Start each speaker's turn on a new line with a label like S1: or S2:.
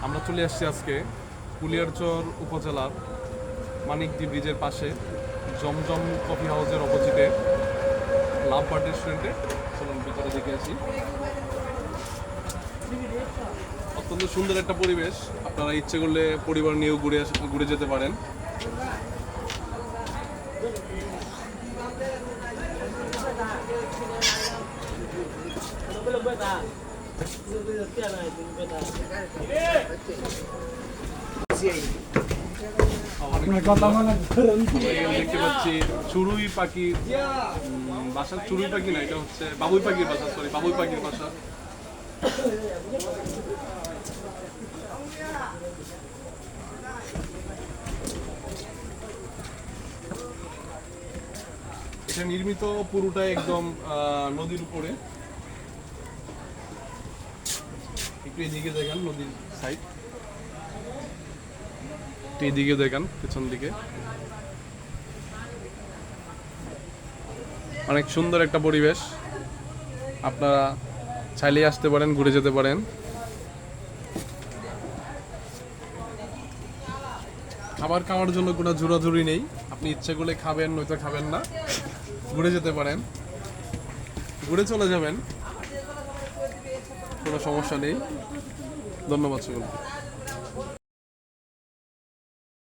S1: আমরা চলে আসছি আজকে কুলিয়ারচর উপজেলার মানিকদি ব্রিজের পাশে জমজম কফি হাউসের অপোজিটে লাভ বার্ড রেস্টুরেন্টে। চলুন ভিতরে দেখে আসি। অত্যন্ত সুন্দর একটা পরিবেশ, আপনারা ইচ্ছে করলে পরিবার নিয়েও ঘুরে যেতে পারেন। দেখতে পাচ্ছি চড়ুই পাখি বাসা, চড়ুই পাখি না, এটা হচ্ছে বাবুই পাখির বাসা, সরি বাবুই পাখির বাসা। এটা নির্মিত পুরোটাই একদম নদীর উপরে। একটু এদিকে দেখেন, নদীর সাইড এদিকে দেখেন, পেছন দিকে অনেক সুন্দর একটা পরিবেশ। আপনারা চাইলেই আসতে পারেন, ঘুরে যেতে পারেন। খাবার খাওয়ার জন্য কোনো জোরাজুরি নেই, আপনি ইচ্ছে করলে খাবেন, নয়তো খাবেন না, ঘুরে যেতে পারেন, ঘুরে চলে যাবেন, কোনো সমস্যা নেই। ধন্যবাদ সকলকে।